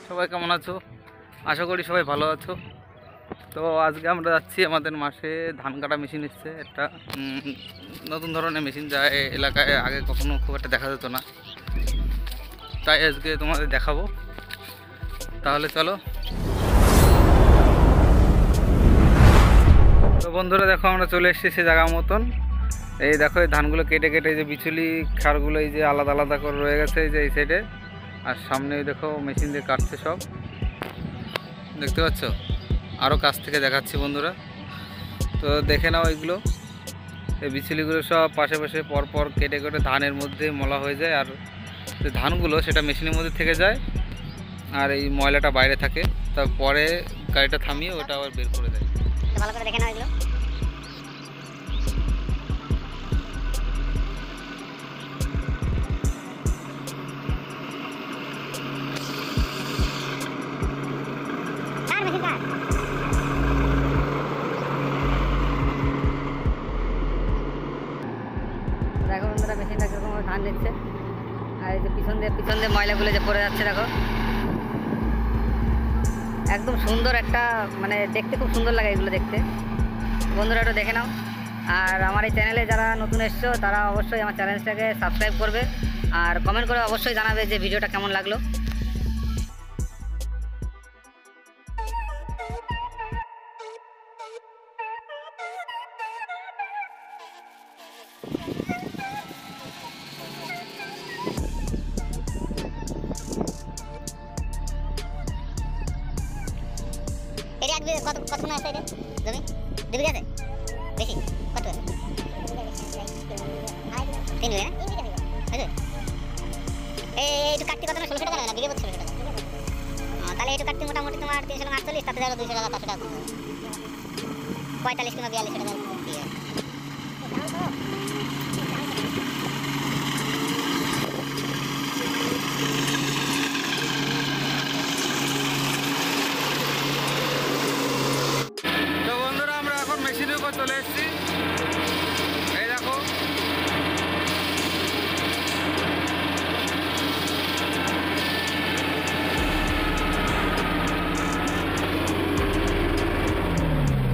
সবাই কেমন আছো? আশা করি সবাই ভালো আছো। তো আজকে আমরা যাচ্ছি, আমাদের মাঠে ধান কাটা মেশিন এসছে একটা নতুন ধরনের মেশিন, যা এলাকায় আগে কখনো খুব একটা দেখা যেত না, তাই আজকে তোমাদের দেখাবো। তাহলে চলো। তো বন্ধুরা দেখো, আমরা চলে এসেছি সে জায়গা মতন। এই দেখো, এই ধানগুলো কেটে কেটে যে বিচুলি খাড়গুলো এই যে আলাদা আলাদা করে রয়ে গেছে এই যে এই সাইডে, আর সামনে দেখো মেশিন দিয়ে কাটছে সব, দেখতে পাচ্ছ। আরও কাছ থেকে দেখাচ্ছি বন্ধুরা, তো দেখে নাও। এইগুলো এই বিচুলিগুলো সব পাশে পাশে পরপর কেটে কেটে ধানের মধ্যে মলা হয়ে যায়, আর যে ধানগুলো সেটা মেশিনের মধ্যে থেকে যায়, আর এই ময়লাটা বাইরে থাকে। তারপরে গাড়িটা থামিয়ে ওটা আবার বের করে দেয়। ভালো করে দেখে নাও এগুলো। দেখো বন্ধুরা, মেশিনটা কিরকম ধান দিচ্ছে, আর এই যে পিছন দিয়ে ময়লাগুলো যে পড়ে যাচ্ছে দেখো, একদম সুন্দর একটা, মানে দেখতে খুব সুন্দর লাগে এগুলো দেখতে। বন্ধুরা একটু দেখে নাও। আর আমার এই চ্যানেলে যারা নতুন এসছো তারা অবশ্যই আমার চ্যানেলটাকে সাবস্ক্রাইব করবে, আর কমেন্ট করে অবশ্যই জানাবে যে ভিডিওটা কেমন লাগলো। কতক্ষণ আছে এটা জমি? 2 বিঘা আছে? বেশি? কত? 3 বিঘা না? এইটু কাটতে কত না? 1600 টাকা না? বিঘে 1600 টাকা। তাহলে এইটু কাটতে মোটামুটি তোমার 348, তাতে যাবে 200 টাকা 500 টাকা, 45 কিংবা 42 টাকা দিয়ে। মেশিনের উপর চলে এসেছি, এই দেখো।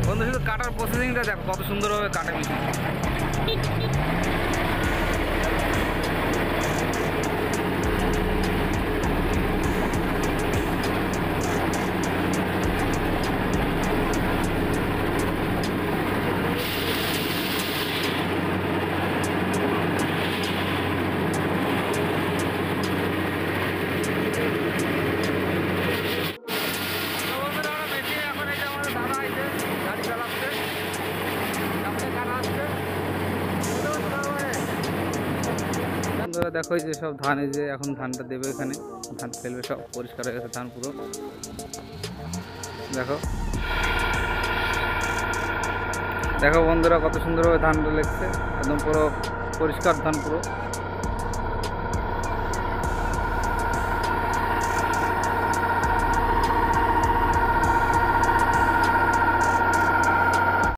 বন্ধু শুধু কাটার প্রসেসিংটা দেখো, কত সুন্দরভাবে কাটে মেশিন। দেখো এই যে সব ধান, এই যে এখন ধানটা দেবে, এখানে ধান ফেলবে, সব পরিষ্কার হয়ে গেছে ধান পুরো। দেখো দেখো বন্ধুরা, কত সুন্দরভাবে ধানটা লেগছে, একদম পুরো পরিষ্কার ধান পুরো।